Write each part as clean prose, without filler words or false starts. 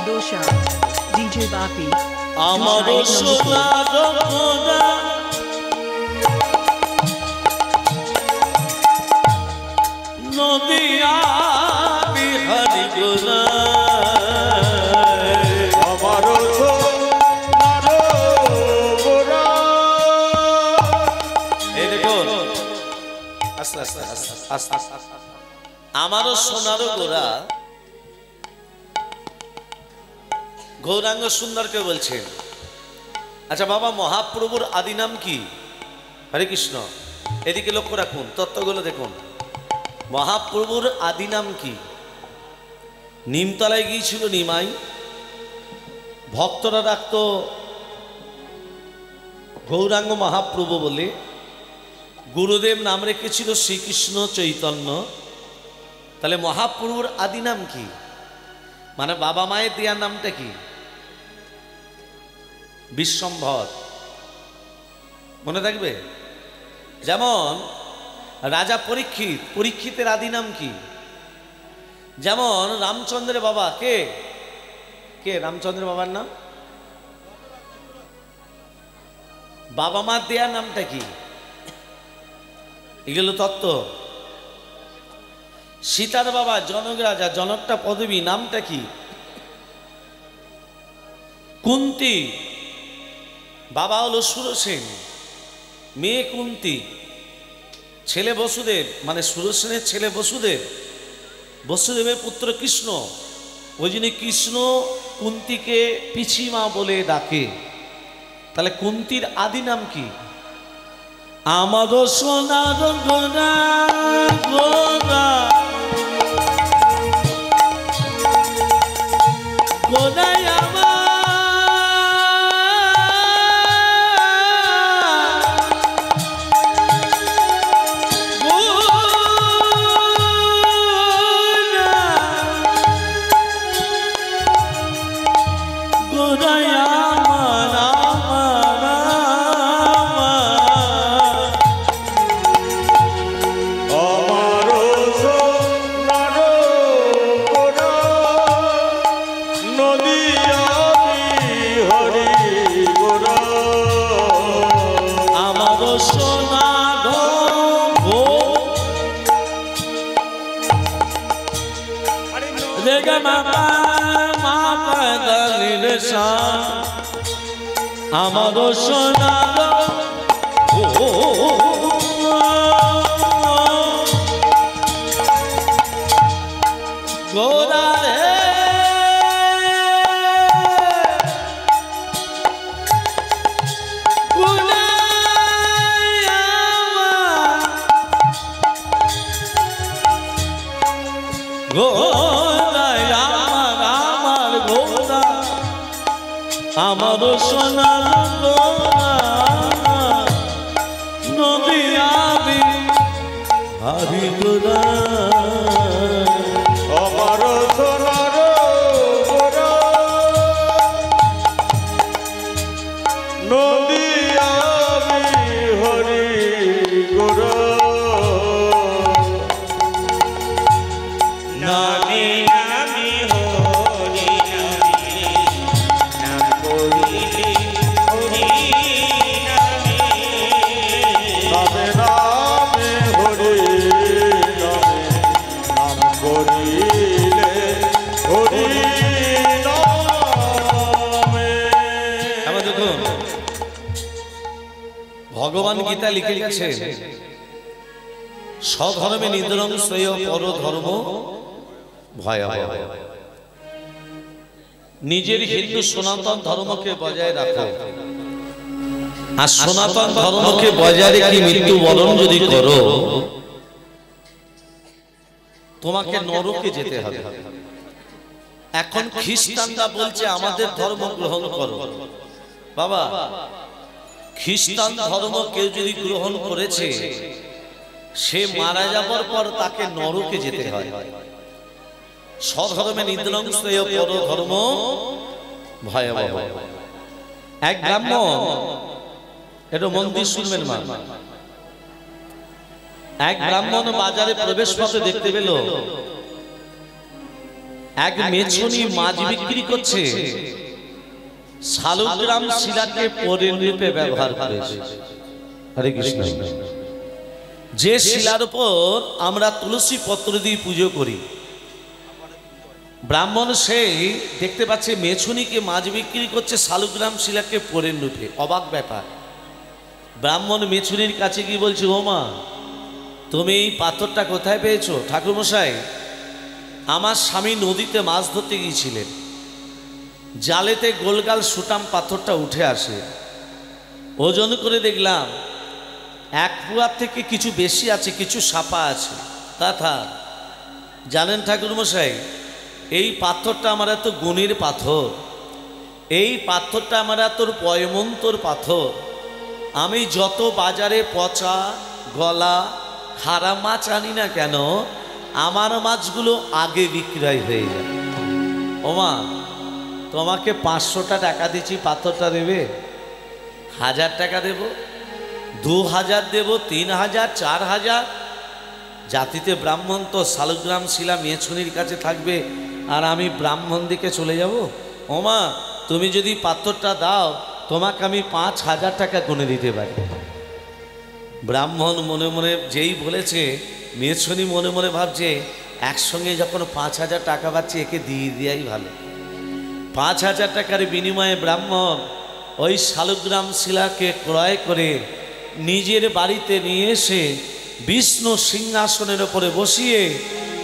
Dosha, DJ Bapi. আমারও সোনার গোরা নদিয়া বিহারি গোরা আমারও সোনার গোরা। এই দেখুন আস্তে আস্তে আস্তে আস্তে আমারও সোনার গোরা গৌরাঙ্গ সুন্দরকে বলছেন। আচ্ছা বাবা, মহাপ্রভুর আদি নাম কি? হরে কৃষ্ণ। এদিকে লক্ষ্য রাখুন, তত্ত্বগুলো দেখুন। মহাপ্রভুর আদি নাম কি? নিমতলায় গিয়েছিল নিমাই, ভক্তরা ডাকত গৌরাঙ্গ মহাপ্রভু বলে। গুরুদেব নাম রেখেছিল শ্রীকৃষ্ণ চৈতন্য। তাহলে মহাপ্রভুর আদি নাম কি? মানে বাবা মায়ের দেওয়ার নামটা কি? বিশ্বম্ভর। মনে থাকবে? যেমন রাজা পরীক্ষিত, পরীক্ষিতের আদি নাম কি? যেমন রামচন্দ্রের বাবা কে? কে রামচন্দ্রের বাবার নাম? বাবা মার দেওয়ার নামটা কি? এগুলো তত্ত্ব। সীতার বাবা জনক রাজা, জনকটা পদবী, নামটা কি? কুন্তি, বাবা হলো সুরসেন, মেয়ে কুন্তি, ছেলে বসুদেব, মানে সুরসেনের ছেলে বসুদেব, বসুদেবের পুত্র কৃষ্ণ। ওই জন্য কৃষ্ণ কুন্তিকে পিসিমা বলে ডাকে। তাহলে কুন্তির আদি নাম কি? আমারও সোনার গোরা গোরা গোরাই আমার আমারও সোনার গোরা রে আমারও সোনার গোরা নদিয়া বিহারি গোরা। আমারও সোনার গোরা নদিয়া বিহারি গোরা। নামে নামে হরি নামে নাম করিলে হরি নামে নামে নামে হরি নামে নাম করিলে হরি নামে। এবার দেখুন, ভগবান গীতা লিখে গেছে স্বধর্মে নিদ্রং শ্রেয় পর ধর্ম ভয়াবহ। নিজের হিন্দু সনাতন ধর্মকে বজায় রাখো, আর সনাতন ধর্মকে বজায় রেখে মৃত্যুবরণ যদি করো, তোমাকে নরকে যেতে হবে। এখন খ্রিস্টানরা বলছে আমাদের ধর্ম গ্রহণ করো। বাবা, খ্রিস্টান ধর্ম কেউ যদি গ্রহণ করেছে, সে মারা যাবার পর তাকে নরকে যেতে হয়। স্বধর্মে নিদ্রং শ্রেয় পর ধর্ম ভয়াবহ। এক ব্রাহ্মণ, এটা মন্দির শুনবেন মা, এক ব্রাহ্মণ বাজারে প্রবেশ পথে দেখতে পেল এক মেছুনি মাছ বিক্রি করছে, শালগ্রাম শিলাকে পরিণীপে ব্যবহার করেছে। হরে কৃষ্ণ। যে শিলার উপর আমরা তুলসী পত্র দিয়ে পুজো করি, ব্রাহ্মণ সেই দেখতে পাচ্ছে মেছুনিকে মাছ বিক্রি করছে শালগ্রাম শিলাকে পরিণীপে। অবাক ব্যাপার। ব্রাহ্মণ মেছুনির কাছে গিয়ে বলছে, ও মা, তুমি এই পাথরটা কোথায় পেয়েছো? ঠাকুরমশাই, আমার স্বামী নদীতে মাছ ধরতে গিয়েছিলেন, জালেতে গোলগাল সুটাম পাথরটা উঠে আসে, ওজন করে দেখলাম 1 পুয়ার থেকে কিছু বেশি আছে, কিছু সাপা আছে। তথা জানেন ঠাকুরমশাই, এই পাথরটা আমার এত গুণের পাথর, এই পাথরটা আমার এত পয়মন্তর পাথর। আমি যত বাজারে পচা গলা খারাপ মাছ আনি না কেন, আমার মাছগুলো আগে বিক্রয় হয়ে যায়। ওমা, তোমাকে 500টা টাকা দিচ্ছি, পাথরটা দেবে? 1000 টাকা দেব, 2000 দেব, 3000, 4000। জাতিতে ব্রাহ্মণ তো শালগ্রাম শিলা মেছুনির কাছে থাকবে, আর আমি ব্রাহ্মণ দিকে চলে যাব? ওমা, তুমি যদি পাথরটা দাও, তোমাকে আমি 5000 টাকা গুনে দিতে পারি। ব্রাহ্মণ মনে মনে যেই বলেছে, মেছুনি মনে মনে ভাবছে, একসঙ্গে যখন 5000 টাকা পাচ্ছে, একে দিয়ে দেওয়াই ভালো। 5000 টাকার বিনিময়ে ব্রাহ্মণ ওই শালগ্রাম শিলাকে ক্রয় করে নিজের বাড়িতে নিয়ে এসে বিষ্ণু সিংহাসনের উপরে বসিয়ে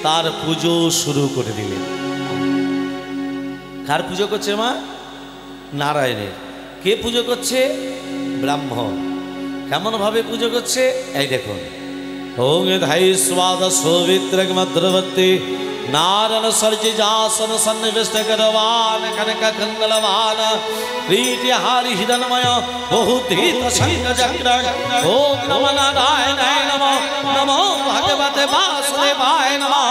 তার পুজো শুরু করে দিলেন। কার পুজো করছে মা? নারায়ণের। কে পুজো করছে? ব্রাহ্মণ। কেমন ভাবে পুজো করছে? এই দেখুন, ওং ধাই স্বাদ সৌমিত্রক মদ্রবর্তী नारन सर्ज जासन सन्निविष्ट करवान कनक कंगलवान प्रीतिहारि हिरण्मय बहुधीत शंख चक्र ओम नमो नारायणाय नमो नमो भगवते वासुदेवाय नमः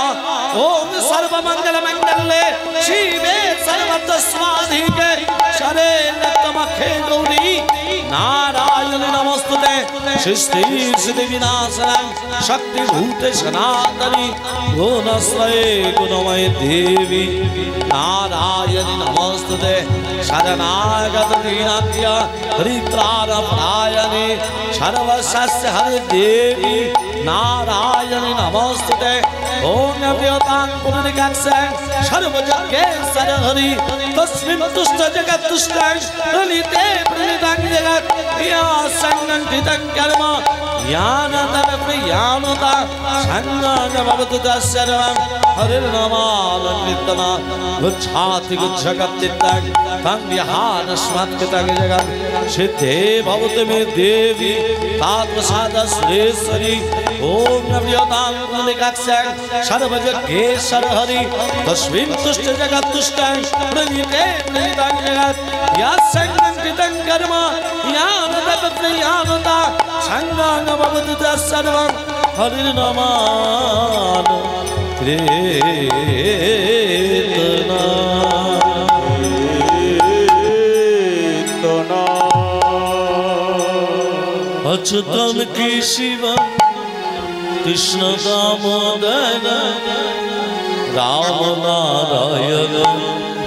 ओम सर्वमंगल मंगले शिवे सर्वत्र स्वाधिके शरण्यतमखे गौरी नारायण नमस्तुते सृष्टि सिद्धि विनाशनं शक्ति भूते सनातनी गुणश्रये गुणमय देवी नारायण नमस्तुते शरणागत दीनात्य हरित्राणपरायणे सर्वशस्य हरि देवी नारायण नमस्तुते ओम अव्यतां पुनर्गक्षं सर्वजगेश्वर हरि तस्मिन् तुष्ट जगत् तुष्टं प्रणीते प्रणीतं जगत् या संगठितं कर्म यानतः प्रियानता संगं भवतु तस्सर्वं हरिर्नामालंकृतना गुच्छाति गुच्छकत्तितं तं विहारस्मत्कृतं जगत् सिद्धे भवतु मे देवी तात्मसादश्रेश्वरी ओम अव्यतां पुनर्गक्षं सर्वजगेश्वर हरि तस्मिन् तुष्ट जगत् तुष्टं प्रणीते प्रणीतं जगत् या संगठितं कर्म यानतः प्रियानता संगं भवतु तत्सर्वं हरिर्नामालंकृतना अच्युतं केशवं कृष्ण दामोदर राम नारायण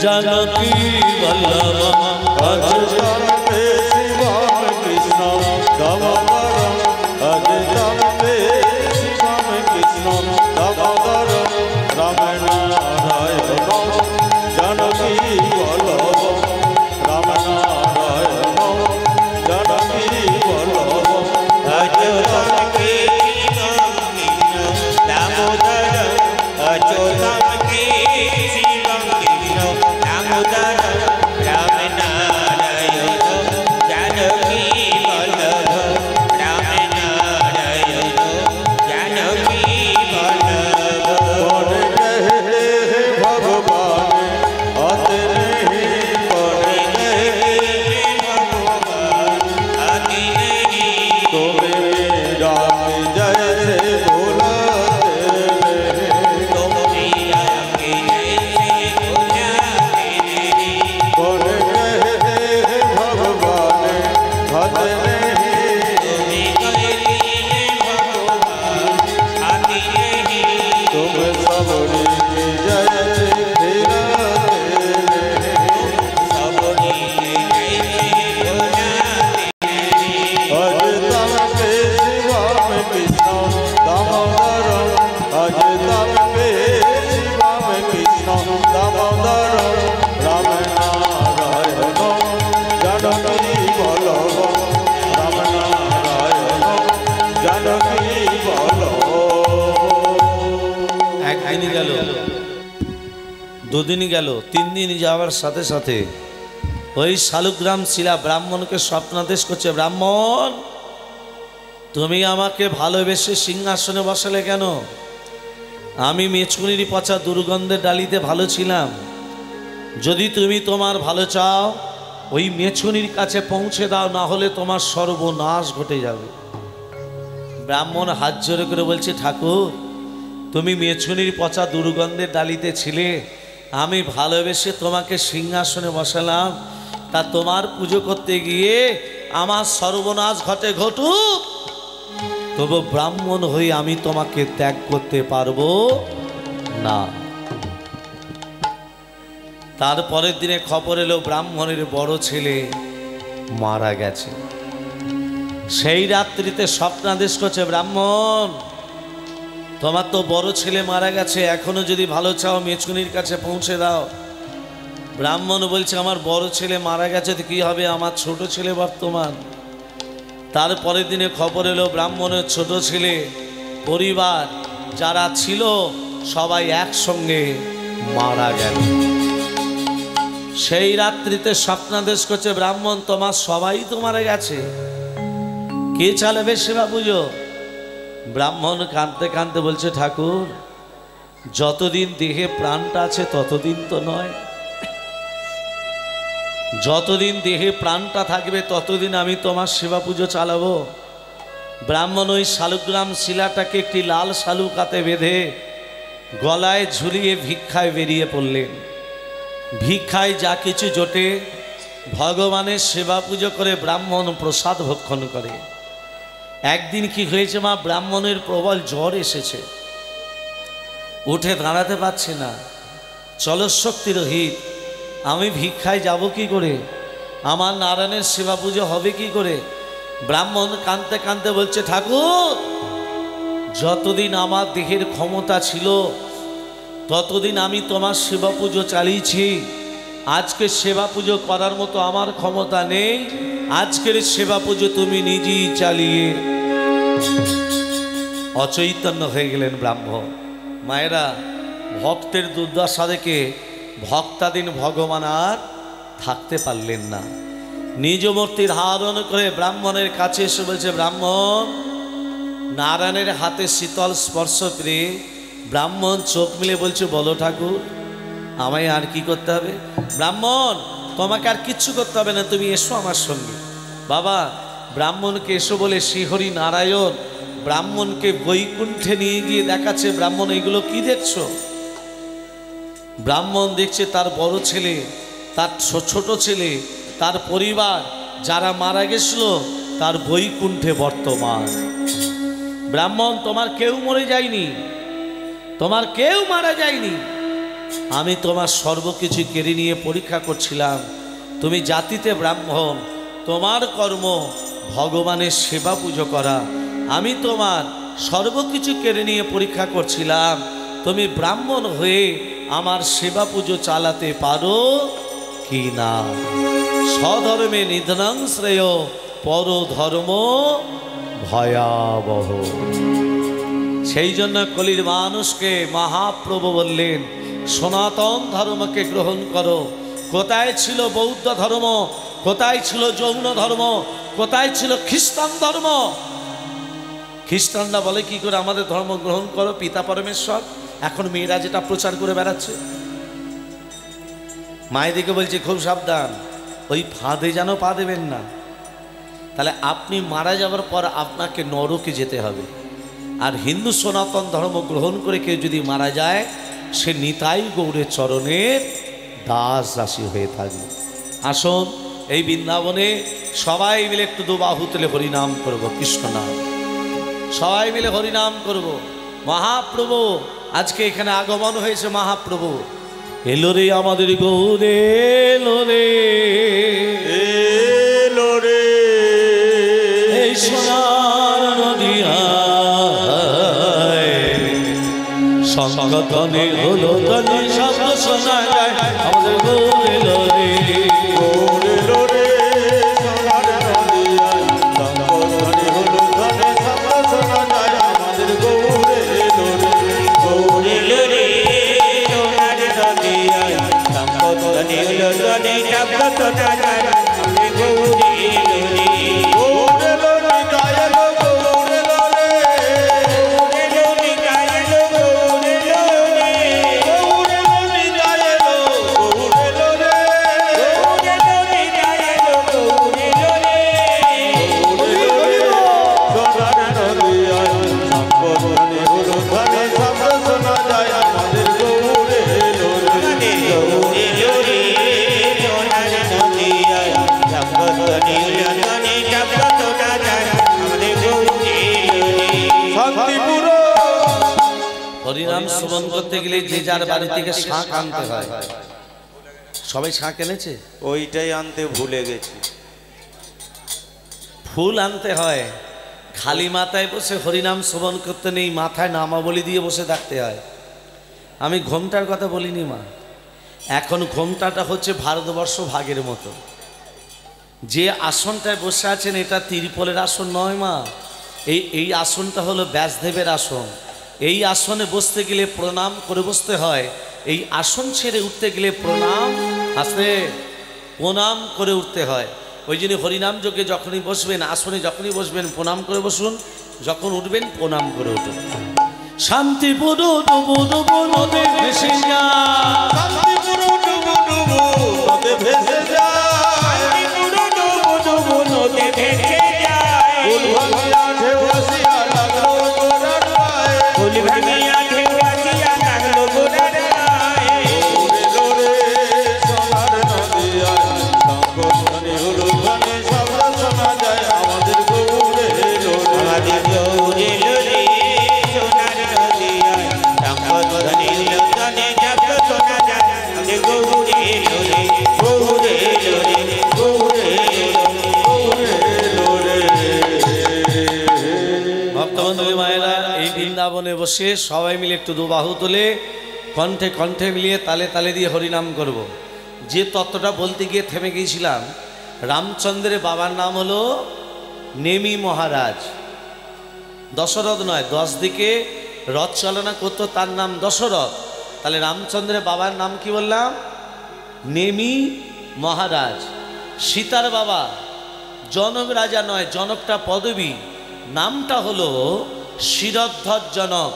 जानकी वल्लभ अच्युतं केशवं कृष्ण दामोदर अच्युतं केशवं कृष्ण दामोदर राम नारायण जानकी वल्लभ राम नारायण जानकी वल्लभ अच्युतं केशवं कृष्ण दामोदर अच्युतं केशवं कृष्ण दामोदर राम नारायण जानकी वल्लभ राम नारायण जानकी वल्लभ कौन कहे भगवान अतने ही कहे भगवान अति नहीं तो मेरा जय से बोलते तो मेरा के जैसे बोला तेरे দুদিন গেল, 3 দিন যাওয়ার সাথে সাথে ওই শালুগ্রাম শিলা ব্রাহ্মণকে স্বপ্নাদেশ করছে, ব্রাহ্মণ তুমি আমাকে ভালোবেসে সিংহাসনে বসালে কেন? আমি মেছুনির পচা দুর্গন্ধের ডালিতে ভালো ছিলাম। যদি তুমি তোমার ভালো চাও ওই মেছুনির কাছে পৌঁছে দাও, না হলে তোমার সর্বনাশ ঘটে যাবে। ব্রাহ্মণ হাত জোড়ে করে বলছে, ঠাকুর তুমি মেছুনির পচা দুর্গন্ধের ডালিতে ছিলে, আমি ভালোবেসে তোমাকে সিংহাসনে বসালাম, তা তোমার পুজো করতে গিয়ে আমার সর্বনাশ ঘটুক, তবু ব্রাহ্মণ হয়ে আমি তোমাকে ত্যাগ করতে পারবো না। তারপরের দিনে খবর এলো ব্রাহ্মণের বড় ছেলে মারা গেছে। সেই রাত্রিতে স্বপ্নাদেশ করছে, ব্রাহ্মণ তোমার তো বড় ছেলে মারা গেছে, এখনো যদি ভালো চাও মেছুনির কাছে পৌঁছে দাও। ব্রাহ্মণ বলছে, আমার বড় ছেলে মারা গেছে তো কি হবে, আমার ছোট ছেলে বর্তমান। তারপরের দিনে খবর এলো ব্রাহ্মণের ছোট ছেলে পরিবার যারা ছিল সবাই একসঙ্গে মারা গেল। সেই রাত্রিতে স্বপ্নাদেশ করছে, ব্রাহ্মণ তোমার সবাই তো মারা গেছে, কে চালাবে সেবা পুজো? ব্রাহ্মণ কাঁদতে কাঁদতে বলছে, ঠাকুর যতদিন দেহে প্রাণটা আছে ততদিন তো নয়, যতদিন দেহে প্রাণটা থাকবে ততদিন আমি তোমার সেবা পুজো চালাবো। ব্রাহ্মণ ওই শালুগ্রাম শিলাটাকে একটি লাল শালুকাতে বেঁধে গলায় ঝুলিয়ে ভিক্ষায় বেরিয়ে পড়লেন। ভিক্ষায় যা কিছু জোটে ভগবানের সেবা পুজো করে ব্রাহ্মণ প্রসাদ ভক্ষণ করে। একদিন কি হয়েছে মা, ব্রাহ্মণের প্রবল জ্বর এসেছে, উঠে দাঁড়াতে পারছে না। চলশক্তি রহিত, আমি ভিক্ষায় যাব কি করে, আমার নারায়ণের সেবা পুজো হবে কি করে? ব্রাহ্মণ কাঁদতে কাঁদতে বলছে, ঠাকুর যতদিন আমার দেহের ক্ষমতা ছিল ততদিন আমি তোমার সেবা পুজো চালিয়েছি, আজকে সেবা পুজো করার মতো আমার ক্ষমতা নেই, আজকের সেবা পুজো তুমি নিজেই চালিয়ে। অচৈতন্য হয়ে গেলেন ব্রাহ্মণ। মায়েরা, ভক্তের দুর্দশা দেখে ভক্তাধীন ভগবান আর থাকতে পারলেন না, নিজ মূর্তি ধারণ করে ব্রাহ্মণের কাছে এসে বলছে, ব্রাহ্মণ নারায়ণের হাতে শীতল স্পর্শ পেয়ে ব্রাহ্মণ চোখ মিলে বলছে, বলো ঠাকুর আমায় আর কি করতে হবে? ব্রাহ্মণ তোমাকে আর কিচ্ছু করতে হবে না, তুমি এসো আমার সঙ্গে। বাবা ব্রাহ্মণকে এসো বলে শ্রীহরি নারায়ণ ব্রাহ্মণকে বৈকুণ্ঠে নিয়ে গিয়ে দেখাচ্ছে, ব্রাহ্মণ এগুলো কি দেখছো? ব্রাহ্মণ দেখছে তার বড় ছেলে, তার ছোট ছেলে, তার পরিবার যারা মারা গেছিল তার বৈকুণ্ঠে বর্তমান। ব্রাহ্মণ তোমার কেউ মরে যায়নি, তোমার কেউ মারা যায়নি, আমি তোমার সর্বকিছু কেড়ে নিয়ে পরীক্ষা করছিলাম। তুমি জাতিতে ব্রাহ্মণ, তোমার কর্ম ভগবানের সেবা পুজো করা, আমি তোমার সর্বকিছু কেড়ে নিয়ে পরীক্ষা করছিলাম, তুমি ব্রাহ্মণ হয়ে আমার সেবা পুজো চালাতে পারো কি না। স্বধর্মে নিধনং শ্রেয়, পরধর্ম ভয়াবহ। সেই জন্য কলির মানুষকে মহাপ্রভু বললেন, সনাতন ধর্মকে গ্রহণ করো। কোথায় ছিল বৌদ্ধ ধর্ম, কোথায় ছিল জৈন ধর্ম, কোথায় ছিল খ্রিস্টান ধর্ম? খ্রিস্টানরা বলে কি করে আমাদের ধর্ম গ্রহণ করো, পিতা পরমেশ্বর। এখন মেয়েরা যেটা প্রচার করে বেড়াচ্ছে, মায়েদিকে বলছে খুব সাবধান, ওই ফাঁদে যেন পা দেবেন না, তাহলে আপনি মারা যাওয়ার পর আপনাকে নরকে যেতে হবে। আর হিন্দু সনাতন ধর্ম গ্রহণ করে কেউ যদি মারা যায়, সে নিতাই গৌরের চরণের দাস দাসী হয়ে থাকবে। আসুন এই বৃন্দাবনে সবাই মিলে একটু দুবাহু তুলে হরিনাম করব, কৃষ্ণ নাম সবাই মিলে হরিনাম করব। মহাপ্রভু আজকে এখানে আগমন হয়েছে, মহাপ্রভু এলো রে আমাদের গৌরে, এলো রে, এলো রে এই সোনার নদিয়ায়, সংগঠনে হলো তনে শব্দ শোনা যায়, আমাদের গৌরে এলো রে, গৌর এলো রে সোনার নদিয়ায়, সংগঠনে হলো ধনে শব্দ শোনা যায়, আমাদের গৌর এলো রে, গৌর এলো রে সোনার নদিয়ায়, ধনে হলো ধনে শব্দ শোনা যায় আমাদের গৌরে লোরে গৌরে লোরে গায়েলো গৌরে লোরে গৌরে লোরে গায়েলো গৌরে লোরে গৌরে লোরে গায়েলো গৌরে লোরে গৌরে লোরে গায়েলো গৌরে লোরে সোনার নদিয়ায় সম্পদনে হলো ধনে শব্দ শোনা যায় আমাদের গৌরে লোরে আমাদের গৌরে লোরে সোনার নদিয়ায় সম্পদ ধনে হলো ধনে শব্দ শোনা যায় আমাদের গৌরে লোরে শান্তিপুর হরিনাম শ্রবণ করতে গেলে যে যার বাড়ি থেকে শাঁখ আনতে হয়। সবাই শাঁখ এনেছে? ওইটাই আনতে ভুলে গেছি। ফুল আনতে হয়। খালি মাথায় বসে হরিনাম শ্রবণ করতে নেই, মাথায় নামাবলি দিয়ে বসে থাকতে হয়। আমি ঘোমটার কথা বলিনি মা, এখন ঘোমটাটা হচ্ছে ভারতবর্ষ ভাগের মতো। যে আসনটায় বসে আছেন এটা তিরপলের আসন নয় মা, এই আসনটা হলো ব্যাসদেবের আসন। এই আসনে বসতে গেলে প্রণাম করে বসতে হয়, এই আসন ছেড়ে উঠতে গেলে প্রণাম আসে প্রণাম করে উঠতে হয়। ওই জন্য হরিনাম যোগে যখনই বসবেন, আসনে যখনই বসবেন প্রণাম করে বসুন, যখন উঠবেন প্রণাম করে উঠুন। শান্তিপুর ডুবু ডুবু নদে ভেসে যায়, শান্তিপুর ডুবু ডুবু নদে ভেসে যায় পুরো ডুবু ডুবু নদে ভেসে যায় ফুল ভাঙিয়া ঢেউ আসিয়া লাগলো গোড়ার গায়ে ফুল ভাঙিয়া ঢেউ আসিয়া লাগলো গোড়ার গায়ে গৌরে লোরে সোনার নদিয়ায় শঙ্করধ্বনি হলো ধ্বনি শব্দ শোনা যায় আমাদের গৌরে লোরে আমাদের গৌরে লোরে সোনার নদিয়ায় সম্পদ ধনে হলো ধনে শব্দ শোনা যায় আমাদের গৌরে লোরে গৌরে লোরে গৌরে লোরে ভক্তবন্ধু মায়েরা, এই বৃন্দাবনে বসে সবাই মিলে একটু দুবাহু তুলে কণ্ঠে কণ্ঠে মিলিয়ে তালে তালে দিয়ে হরিনাম করব। যে তত্ত্বটা বলতে গিয়ে থেমে গিয়েছিলাম, রামচন্দ্রের বাবার নাম হলো নেমি মহারাজ। দশরথ নয়, 10 দিকে রথ চালনা করতো, তার নাম দশরথ। তাহলে রামচন্দ্রের বাবার নাম কি বললাম? নেমি মহারাজ। সীতার বাবা জনক রাজা নয়, জনকটা পদবী, নামটা হলো শিরধ্বজ জনক।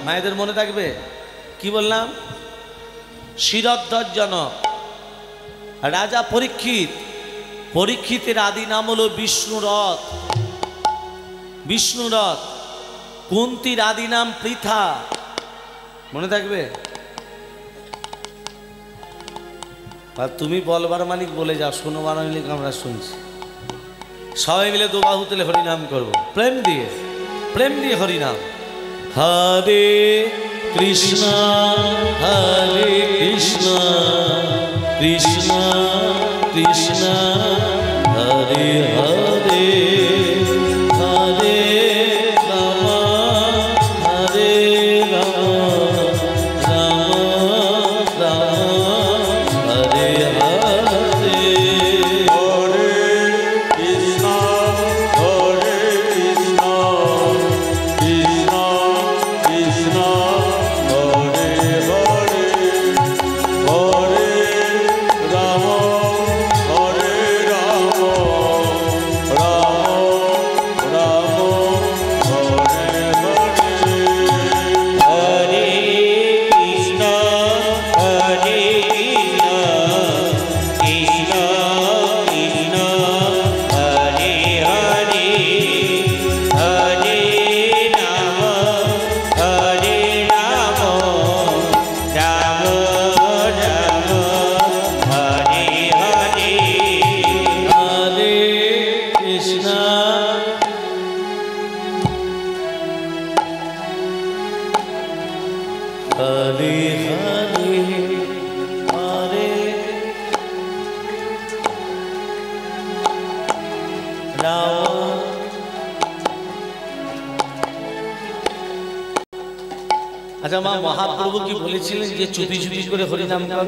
মায়েদের মনে থাকবে কি বললাম? শিরধ্বজ জনক। রাজা পরীক্ষিত, পরীক্ষিতের আদি নাম হলো বিষ্ণুরথ। বিষ্ণুরথ। কুন্তির আদি নাম পৃথা, মনে থাকবে? আর তুমি বলবার মালিক বলে যাও, শোনোবার মালিক আমরা শুনছি। সবাই মিলে দুবাহু তুলে হরিনাম করব, প্রেম দিয়ে হরিনাম। হরে কৃষ্ণ হরে কৃষ্ণ কৃষ্ণ কৃষ্ণ হরে হরে হরে রাম হরে রাম রাম রাম হরে হরে। হরে কৃষ্ণ কৃষ্ণ কৃষ্ণ হরে হরে হরে রাম হরে হরে হরে রাম। আচ্ছা মা, মহাপ্রভু কি বলেছিলেন যে চুপি চুপি করে হরিনাম কর?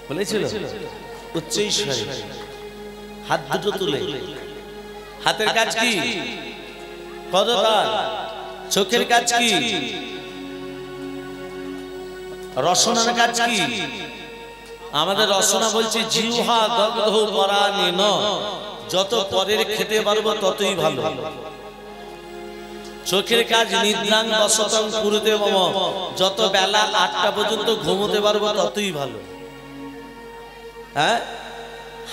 বলেছিল উচ্চৈঃস্বরে, হাত দুটো তুলে। হাতের কাজ কি? পদতাল। চোখের কাজ কি? রসনার কাজ কি? আমাদের রচনা বলছে জিহ্বা দগ্ধ পরাণেন, যত পরের খেতে পারবো ততই ভালো। চোখের কাজ নিদ্রাং বসতং কুরুতে মম, যত বেলা 8টা পর্যন্ত ঘুমোতে পারবো ততই ভালো। হ্যাঁ,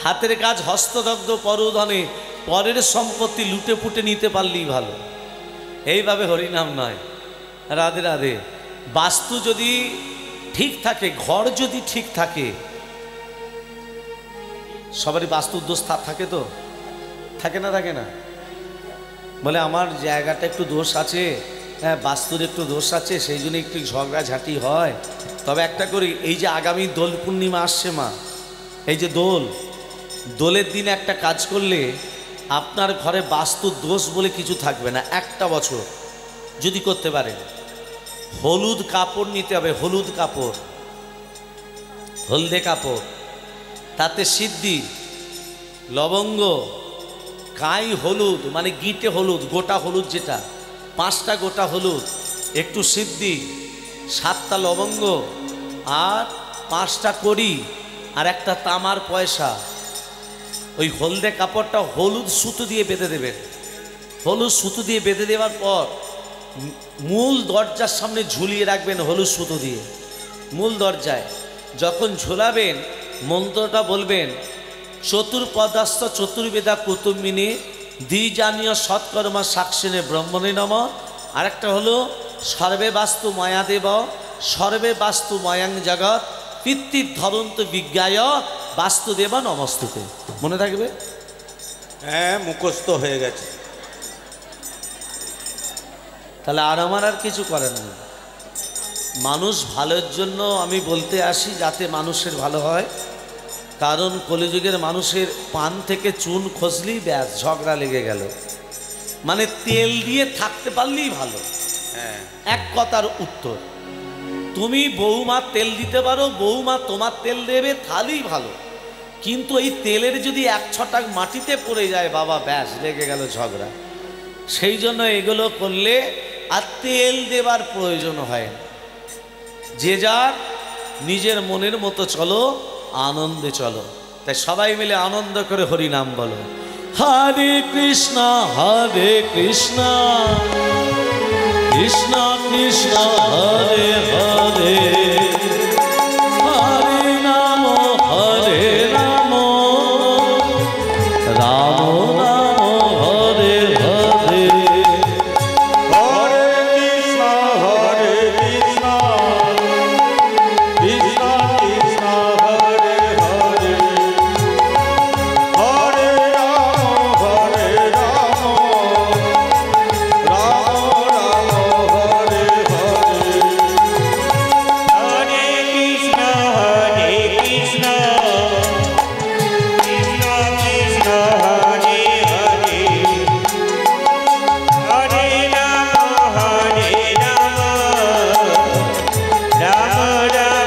হাতের কাজ হস্তদগ্ধ পরধনে, পরের সম্পত্তি লুটে পুটে নিতে পারলেই ভালো। এইভাবে হরিনাম নয়। রাধে রাধে। বাস্তু যদি ঠিক থাকে, ঘর যদি ঠিক থাকে, সবারই বাস্তুর দোষ থাকে তো, থাকে না? থাকে না? বলে আমার জায়গাটা একটু দোষ আছে, হ্যাঁ বাস্তুর একটু দোষ আছে, সেই জন্য একটু ঝগড়াঝাঁটি হয়। তবে একটা করি, এই যে আগামী দোল পূর্ণিমা আসছে মা, এই যে দোলের দিন একটা কাজ করলে আপনার ঘরে বাস্তুর দোষ বলে কিছু থাকবে না। একটা বছর যদি করতে পারেন, হলুদ কাপড় নিতে হবে, হলুদ কাপড়, হলদে কাপড়, তাতে সিদ্ধি, লবঙ্গ, কাই হলুদ মানে গিটে হলুদ, গোটা হলুদ যেটা, 5টা গোটা হলুদ, একটু সিদ্ধি, 7টা লবঙ্গ, আর 5টা কড়ি, আর একটা তামার পয়সা। ওই হলদে কাপড়টা হলুদ সুতো দিয়ে বেঁধে দেবেন। হলুদ সুতো দিয়ে বেঁধে দেওয়ার পর মূল দরজার সামনে ঝুলিয়ে রাখবেন হলুদ সুতো দিয়ে। মূল দরজায় যখন ঝোলাবেন মন্ত্রটা বলবেন, চতুর্পদাস্ত চতুর্বেদা কুতুম্বিনী দ্বিজানীয় সৎকর্মা সাক্ষিণে ব্রহ্মণে নম। আরেকটা হলো সর্বে বাস্তু মায়াদেব সর্বে বাস্তু ময়াং জগৎ পিতৃ ধরন্ত বিজ্ঞায় বাস্তুদেব নমস্তুতে। মনে থাকবে? হ্যাঁ, মুখস্থ হয়ে গেছে। তাহলে আর আমার আর কিছু করার নেই। মানুষ ভালোর জন্য আমি বলতে আসি, যাতে মানুষের ভালো হয়। কারণ কলিযুগের মানুষের পান থেকে চুন খসলেই ব্যাস ঝগড়া লেগে গেল। মানে তেল দিয়ে থাকতে পারলেই ভালো। হ্যাঁ, এক কথার উত্তর, তুমি বৌমা তেল দিতে পারো, বৌমা তোমার তেল দেবে, তাহলেই ভালো। কিন্তু এই তেলের যদি 1 ছটাক মাটিতে পড়ে যায় বাবা, ব্যাস লেগে গেল ঝগড়া। সেই জন্য এগুলো করলে আর তেল দেবার প্রয়োজন হয় না। যে যার নিজের মনের মতো চলো, আনন্দে চলো। তাই সবাই মিলে আনন্দ করে হরি নাম বলো। হরে কৃষ্ণ কৃষ্ণ কৃষ্ণ হরে হরে, হরে রাম রাম রাম হরে হরে। হরে কৃষ্ণ কৃষ্ণ কৃষ্ণ হরে হরে, হরে রাম রাম রাম হরে হরে। হরে কৃষ্ণ কৃষ্ণ কৃষ্ণ হরে হরে, হরে রাম রাম রাম হরে হরে। হরে কৃষ্ণ কৃষ্ণ কৃষ্ণ হরে হরে, হরে রাম রাম রাম হরে হরে।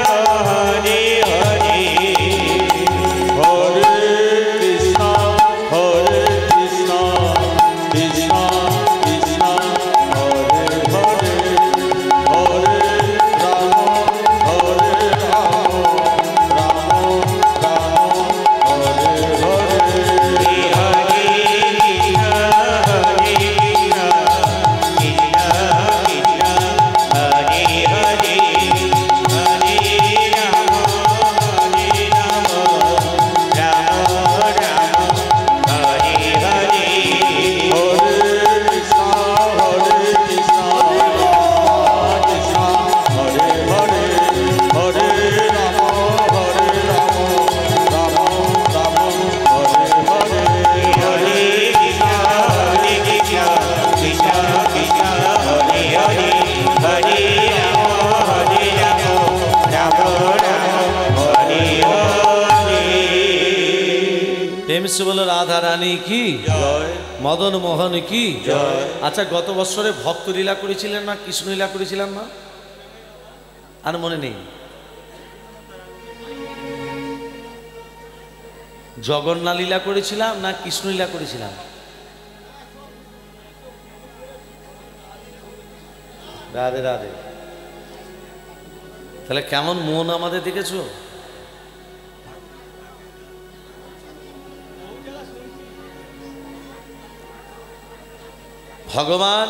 হরে কৃষ্ণ কৃষ্ণ কৃষ্ণ হরে হরে, হরে রাম রাম রাম হরে হরে। হরে কৃষ্ণ কৃষ্ণ কৃষ্ণ হরে হরে, হরে রাম রাম রাম হরে হরে। হরে কৃষ্ণ কৃষ্ণ কৃষ্ণ কৃষ্ণ হরে হরে, হরে রাম রাম রাম হরে হরে। প্রেমসে বলো রাধা রানী কি, জয় মদন মোহন কি জয়। আচ্ছা, গত বছরে ভক্ত লীলা করেছিলেন না, কৃষ্ণ লীলা করেছিলেন না? আর মনে নেই? জগন্নাথ লীলা করেছিলাম না কৃষ্ণ লীলা করেছিলাম? রাধে রাধে। তাহলে কেমন মন আমাদের দেখেছো? ভগবান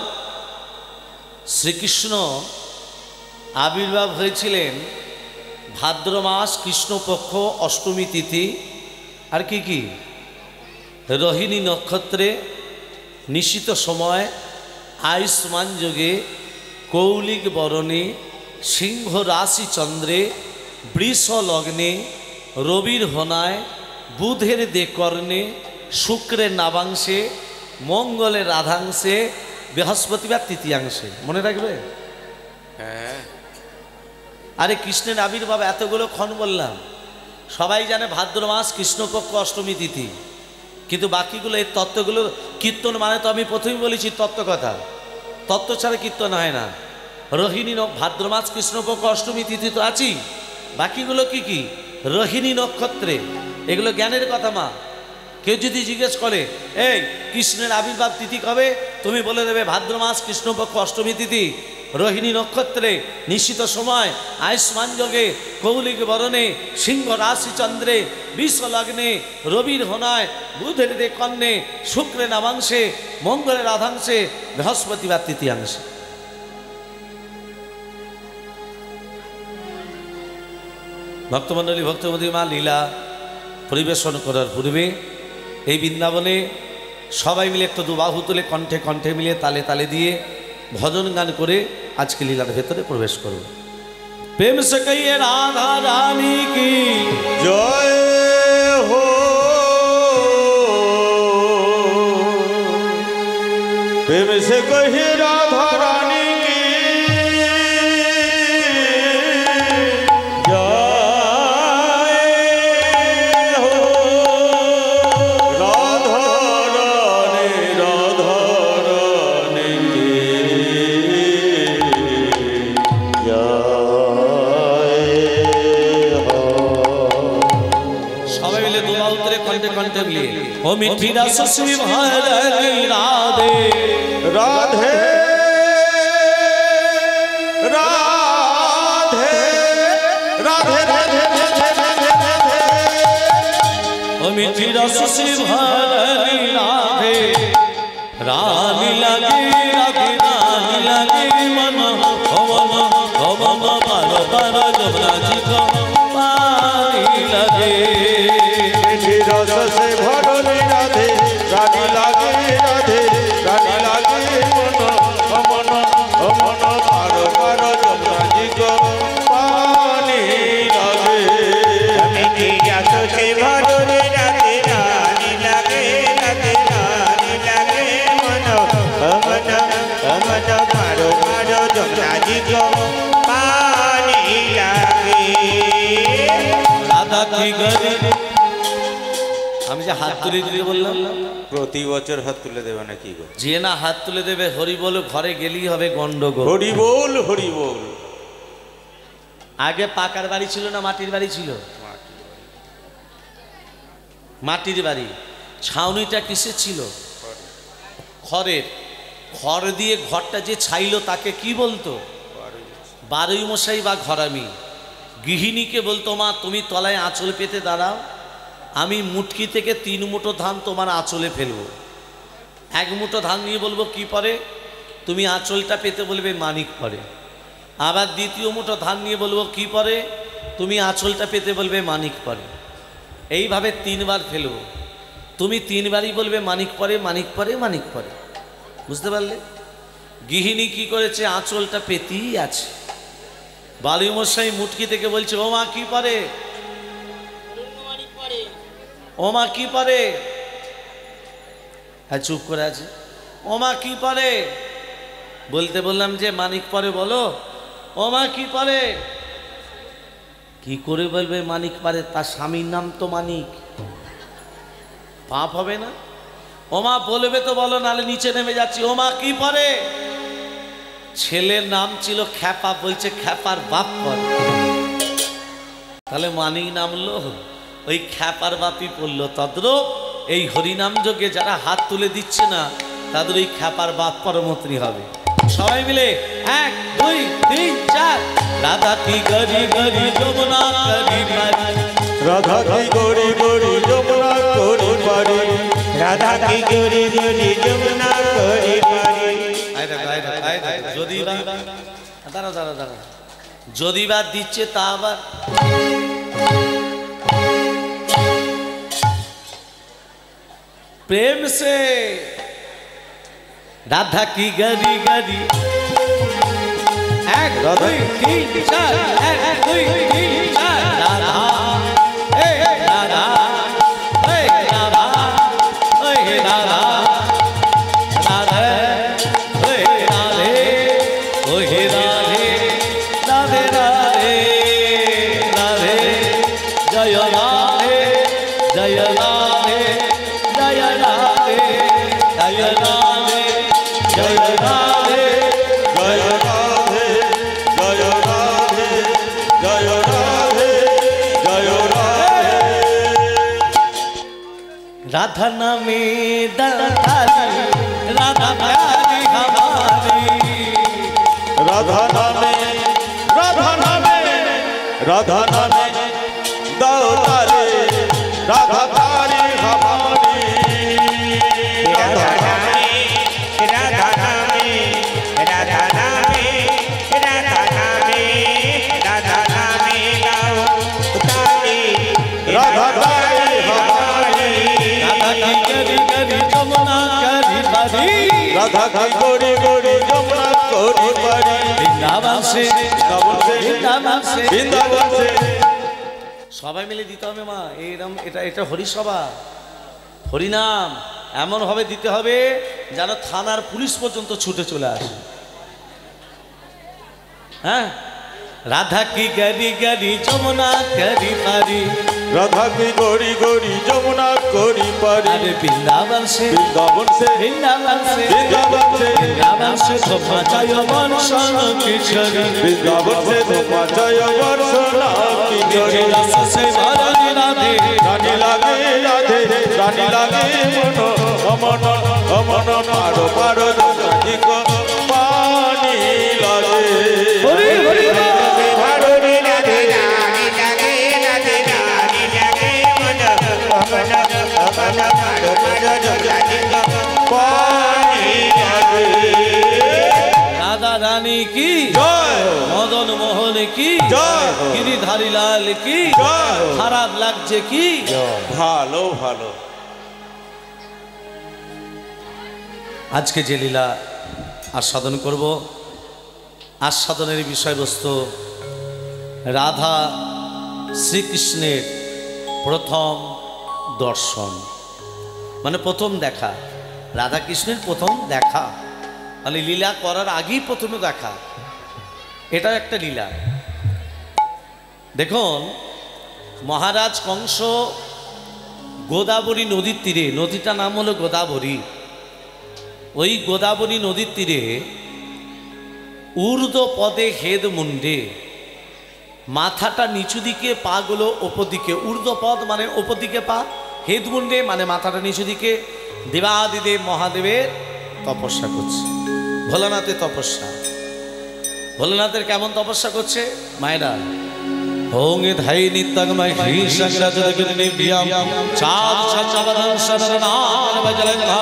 শ্রীকৃষ্ণ আবির্ভাব হয়েছিলেন ভাদ্র মাস কৃষ্ণপক্ষ অষ্টমী তিথি আর কি রোহিণী নক্ষত্রে নিশিত সময় আয়ুষ্মান যোগে কৌলিক বরণে সিংহ রাশি চন্দ্রে বৃষ লগ্নে রবির হোনায় বুধের দেকর্ণে শুক্রের নাবাংশে মঙ্গলের রাধাংশে বৃহস্পতিবার তৃতীয়াংশে। মনে রাখবে? হ্যাঁ। আরে কৃষ্ণের আবির্ভাব এতগুলো ক্ষণ বললাম, সবাই জানে ভাদ্র মাস কৃষ্ণপক্ষ অষ্টমী তিথি, কিন্তু বাকিগুলো এই তত্ত্বগুলো কীর্তন মানে তো আমি প্রথমেই বলেছি তত্ত্ব কথা, তত্ত্ব ছাড়া কীর্তন হয় না। রোহিণী ভাদ্র মাস কৃষ্ণপক্ষ অষ্টমী তিথি তো আছেই, বাকিগুলো কি রোহিণী নক্ষত্রে, এগুলো জ্ঞানের কথা। মা কেউ যদি জিজ্ঞেস করে এই কৃষ্ণের আবির্ভাব তিথি কবে, তুমি বলে দেবে ভাদ্র মাস কৃষ্ণপক্ষ অষ্টমী তিথি রোহিণী নক্ষত্রে নিশ্চিত সময় আয়ুষ্মান যোগে কৌলিক বরণে সিংহ রাশি চন্দ্রে বৃষ লগ্নে রবির হোনায় বুধের দেকর্ণে শুক্রের নামাংশে মঙ্গলের রাধাংশে বৃহস্পতিবার তৃতীয়াংশে। ভক্তমণ্ডলী ভক্তমতী মা লীলা পরিবেশন করার পূর্বে এই বৃন্দাবনে সবাই মিলে একটু দুবাহু তুলে কণ্ঠে কণ্ঠে মিলে তালে তালে দিয়ে ভজন গান করে আজকে লীলার ভেতরে প্রবেশ করব। প্রেম সে কহিয়ে রাধা রানী কি জয় হো, প্রেম সে কহি রাধা রানী কি জয় হো, রাধা রানী কি সবাই মিলে দুবাহু তুলে কণ্ঠে কণ্ঠে মিলিয়ে ও মিঠি রাস শ্রী ভারতী রাধে রাধে রাধে রাধে রাধে ও মিঠি রাস শ্রী ভারতী রাধে রানী লাগে রাধে রানী লাগে মন ভবন ভবন পার পার যমুনা জি কো পানি লাগে রস সে ভরলি রাধে রানী লাগে রাধে রানী লাগে মন মন মন পার পার যমুনা জি গো পানি লাগে মিঠি রস সে ভরলি রাধে রানী লাগে রাধে রানী লাগে মন মন মন পারো পারো যমুনা জি গো পানি লাগে। রাধা কি গরি আমি যে হাত তুলে দিতে বললাম, প্রতি বছর হাত তুলে দেবে না কি গো? যে না হাত তুলে দেবে হরি বল ঘরে গেলেই হবে গন্ডগোল। হরি বল হরি বল। আগে পাকার বাড়ি ছিল না মাটির বাড়ি ছিল? মাটির বাড়ি। ছাউনিটা কিসের ছিল? খড়ের। খড় দিয়ে ঘরটা যে ছাইলো তাকে কি বলতো? বারুই মশাই বা ঘরামি। গৃহিণীকে বলতো মা তুমি তলায় আঁচল পেতে দাঁড়াও, আমি মুটকি থেকে 3 মুঠো ধান তোমার আঁচলে ফেলবো। 1 মুঠো ধান নিয়ে বলবো কি পরে, তুমি আঁচলটা পেতে বলবে মানিক পরে। আবার 2য় মুঠো ধান নিয়ে বলবো কি পরে, তুমি আঁচলটা পেতে বলবে মানিক পরে। এইভাবে 3 বার ফেলবো, তুমি 3 বারই বলবে মানিক পরে মানিক পরে মানিক পরে। বুঝতে পারলে? গৃহিণী কি করেছে, আঁচলটা পেতেই আছে। বালুই মশাই মুটকি থেকে বলছে ও মা কি পরে, ও মা কি পরে, হ্যাঁ চুপ করে আছে। ও মা কি পরে, বলতে বললাম যে মানিক পরে বলো। ও মা কি পরে, কি করে বলবে মানিক পরে, তার স্বামীর নাম তো মানিক, পাপ হবে না? ও মা বলবে তো বলো, নালে নিচে নেমে যাচ্ছি। ও মা কি পরে, ছেলের নাম ছিল খ্যাপা, বলছে খ্যাপার বাপ পরে। তাহলে মানিক নামলো, ওই খ্যাপার বাপই পড়লো। তদ্রূপ এই হরিনাম যোগে যারা হাত তুলে দিচ্ছে না তাদের ওই খ্যাপার বাপ পরমত্রী হবে। সবাই মিলে 1 2 3 4 রাধা কি গরি গরি যমুনা করি পারি, রাধা কি গরি গরি যমুনা করি পারি, রাধা কি গরি গরি যমুনা করি পারি, যদি বা দাঁড়া দাঁড়া দাঁড়া যদি বা দিচ্ছে তা আবার प्रेम से राधा की गरी गरी एक दुई तीन चार एक दुई तीन चार राधा हे राधा हे राधा हे राधा राधे हे राधे ओ हे राधे राधे राधे राधे जय राधे जय राधे जय राधे जय राधे जय राधे जय राधे जय राधे जय राधे जय राधे राधा नामे दातारी राधा प्यारी हमारी राधा नामे राधा नामे राधा नामे दातारी राधा प्यारी हमारी राधा नामे राधा नामे राधा नामे राधा नामे राधा नामे गाओ तारी राधा प्यारी हमारी राधा की गरी गरी जमुना करी परी राधा की गोरी गोरी जमुना कोरी परी वृंदावन से वृंदावन से वृंदावन से वृंदावन से সবাই মিলে দিতে হবে মা এইরকম এটা এটা হরিসভা হরিনাম এমন ভাবে দিতে হবে যেন থানার পুলিশ পর্যন্ত ছুটে চলে আসে হ্যাঁ রাধা কি গরি গরি যমুনা করি পারি राधा की गोरी गोरी जमुना कोरी परी अरे वृंदावन से वृंदावन से वृंदावन से वृंदावन से वृंदावन से तो बचाय वर्षण की छरी वृंदावन से तो मचाय वर्षना की जे गरी रस से भरली राधे रानी लागे राधे रानी लागे मनो अमन अमन पारो पारो रानी को पानी लागे हरि हरि पारो रे राधे रानी जागे राधे रानी जागे मन अमन अमन पारो पारो रानी को पानी लागे राधा रानी की जय मदन मोहन की जय हो। गिरिधारी लाल की जय हो। खराब লাগছে কি ভালো ভালো আজকে যে লীলা আস্বাদন করব আস্বাদনের বিষয়বস্তু রাধা শ্রীকৃষ্ণের প্রথম দর্শন মানে প্রথম দেখা রাধা কৃষ্ণের প্রথম দেখা মানে লীলা করার আগেই প্রথমে দেখা এটা একটা লীলা দেখুন মহারাজ কংস গোদাবরী নদীর তীরে নদীটার নাম হলো গোদাবরী ওই গোদাবরী নদীর তীরে ঊর্ধ্ব পদে হেদ মুন্ডে মাথাটা নিচু দিকে পা গুলো ওপর দিকে ঊর্ধ্ব পদ মানে ওপর দিকে পা হেদ মুন্ডে মানে মাথাটা নিচু দিকে দেবাদিদেব মহাদেবের তপস্যা করছে ভোলানাথের তপস্যা ভোলানাথের কেমন তপস্যা করছে মায়েরা ओंग धाई नित्यं मही शंकरजगन्नि प्रियं चाँद चंद्रवदन शरणनाथ बजरंगा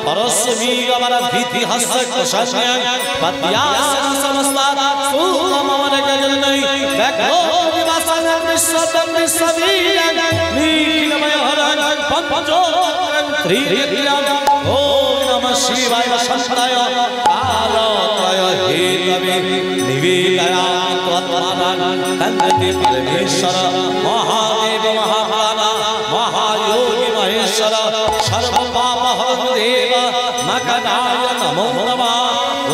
परस्मी अमर भीति हस्त कुशन्य पद्यासन समस्ता सुममन गजनई बैठो दिवासन विश्वदं विश्ववीरं नीलमय हरं पंचो त्रिविक्रम ओम नमः शिवाय शंकराय कालत्रय हेतवे निवेदया तन्नति परमेश्वर महादेव महाप्राण महायोगी महेश्वर सर्व पाप हर देव मकराय नमो नमः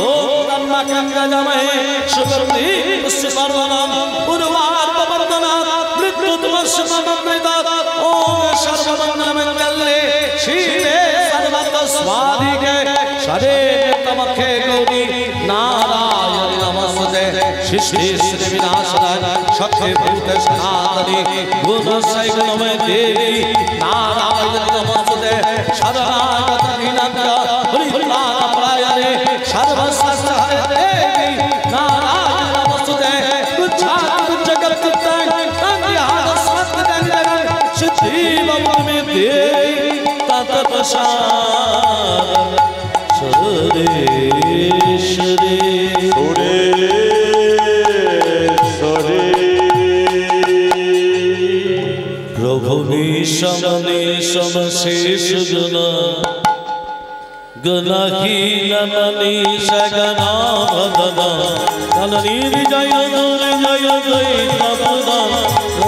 ओम ब्रह्मकंगजमहे सुगंधि पुष्पवर्णम उर्वारुक वर्धना मृत्युतमस्मृता ओम सर्वमंगलमंगले शिवे सर्वत स्वादिके शरे तमखे गौरी नारायण नमस्ते सृष्टि श्री विनाशनाय शक्ति भूत सनातनी गुण सैगुणमय देवी नारायण नमस्ते शरणागत दीनज्ञ हरिलाल प्रायणे सर्वसहाय देवी नारायण नमस्ते तुच्छात जगत तंग्यान सत्तंगन सिद्धि भवमे देवी तत्प्रसाद सुरेश्वरी নিশম শেষ জনা গনাহীনা মনীষ গনা ভদনা ধননীর জয় নূর জয় দৈতপদা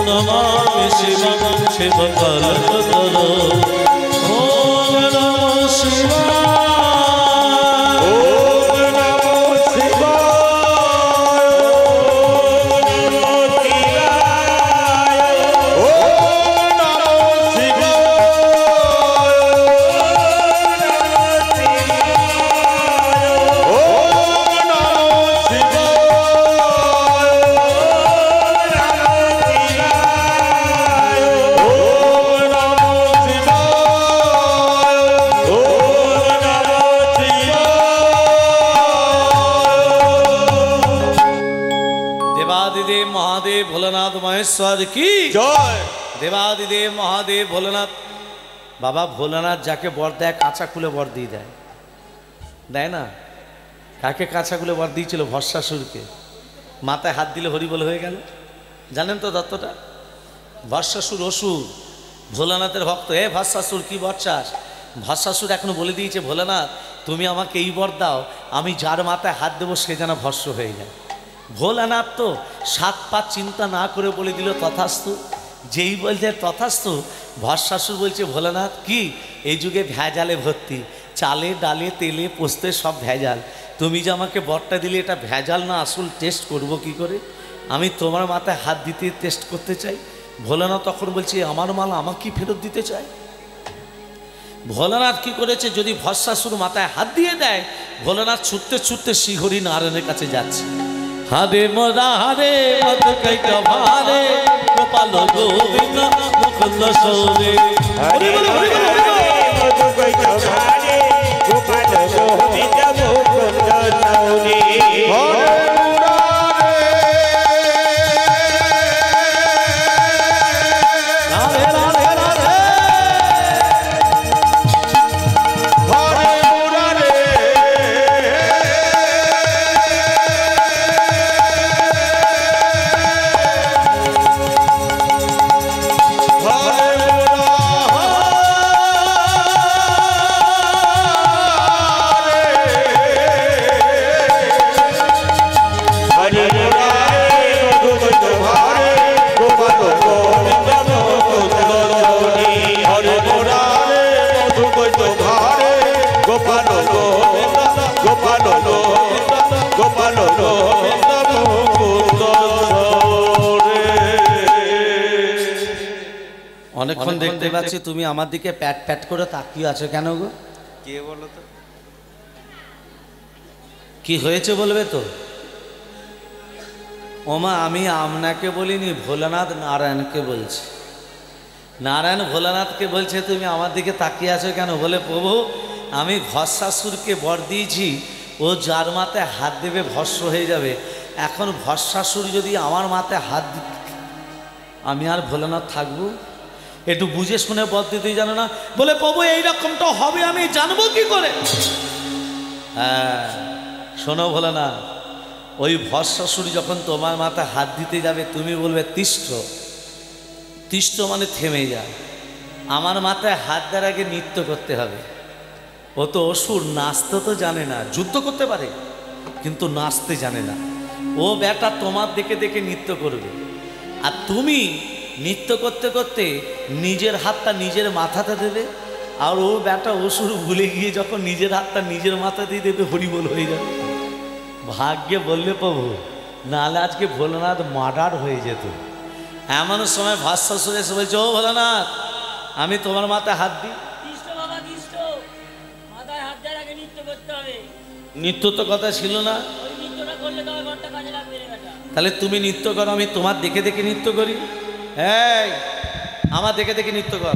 নমামি শিবং শিবকলকতর ওম নমঃ শিবায় ওম নমঃ শিবায় ওম নমঃ শিবায় ওম নমঃ देवादिदेव महादेव भोलेनाथ महेश्वर की জয়। देवादिदेव महादेव भोलेनाथ बाबा भोलेनाथ जाके बर देय काचा खुले बर दिए देय देय ना काके काचा खुले बर दिएছিল ভস্মাসুরকে মাথায় হাত দিলে হরিবল হয়ে গেল জানেন তো দত্তটা ভস্মাসুর অসুর ভোলানাথের ভক্ত হে ভস্মাসুর কি বর চাস ভস্মাসুর এখনো বলে দিয়েছে ভোলানাথ তুমি আমাকে এই বর দাও আমি যার মাথায় হাত দেবো সে যেন ভস্ম হয়ে যায় ভোলানাথ তো সাত পাঁচ চিন্তা না করে বলে দিল তথাস্তু যেই বলছে তথাস্তু ভস্মাসুর বলছে ভোলানাথ কি এই যুগে ভেজালে ভর্তি চালে ডালে তেলে পোস্তে সব ভেজাল তুমি যে আমাকে বরটা দিলে এটা ভেজাল না আসল টেস্ট করব কি করে আমি তোমার মাথায় হাত দিতে টেস্ট করতে চাই ভোলানাথ তখন বলছে আমার মাল আমাকে ফেরত দিতে চাই ভোলানাথ কি করেছে যদি ভস্মাসুর মাথায় হাত দিয়ে দেয় ভোলানাথ ছুটতে ছুটতে শ্রীহরি নারায়ণের কাছে যাচ্ছে হারে মোরা হারে মত কইটা ভারে গোপাল গোবিন্দ মুকুন্দ সৌরে হরি বল হরি বল হরি বল মধু কইতো ভারে গোপাল গোবিন্দ মুকুন্দ সৌরে হরে রাধে রাধে রাধে হরে মুরারে হরে হরে মুরারে মধু কইতো ভারে গোপাল গোবিন্দ মুকুন্দ সৌরে হরে মুরারে মধু কইতো ভারে গোপাল গোবিন্দ গোপাল গোবিন্দ গোপাল গোবিন্দ মুকুন্দ সৌরে। অনেকক্ষণ দেখতে পাচ্ছি তুমি আমার দিকে প্যাট প্যাট করে তাকিয়ে আছো কেন গো কে বলো তো? কি হয়েছে বলবে তো ওমা আমি আপনাকে বলিনি ভোলানাথ নারায়ণকে বলছি নারায়ণ ভোলানাথকে বলছে তুমি আমার দিকে তাকিয়ে আছো কেন বলে প্রভু আমি ভস্মাসুরকে বর দিয়েছি ও যার মাথায় হাত দেবে ভস্ম হয়ে যাবে এখন ভস্মাসুর যদি আমার মাথায় হাত দিত আমি আর ভোলানাথ থাকবো একটু বুঝে শুনে বর দিতেই জানো না বলে প্রভু এইরকমটা হবে আমি জানবো কি করে হ্যাঁ শোনো ভোলানাথ ওই ভস্মাসুর যখন তোমার মাথায় হাত দিতে যাবে তুমি বলবে তিষ্ঠ তিষ্ঠ মানে থেমে যা আমার মাথায় হাত দেওয়ার আগে নৃত্য করতে হবে ও তো অসুর নাচতে তো জানে না যুদ্ধ করতে পারে কিন্তু নাচতে জানে না ও বেটা তোমার দেখে দেখে নৃত্য করবে আর তুমি নৃত্য করতে করতে নিজের হাতটা নিজের মাথাতে দেবে আর ও বেটা অসুর ভুলে গিয়ে যখন নিজের হাতটা নিজের মাথাতেই দেবে হরিবোল হয়ে যাবে ভাগ্যে বললে প্রভু নাহলে আজকে ভোলানাথ মার্ডার হয়ে যেত এমন সময় ভস্মাসুর এসে বলছে ও ভোলানাথ আমি তোমার মাথায় হাত দিই দৃষ্ট বাবা দৃষ্ট মাথায় হাত দেওয়ার আগে নৃত্য করতে হবে নৃত্য তো কথা ছিল না ওই নৃত্যটা করলে তবে ঘরটা কাজে লাগবে রে বেটা তাহলে তুমি নৃত্য করো আমি তোমার দেখে দেখে নৃত্য করি এই আমার দেখে দেখে নৃত্য কর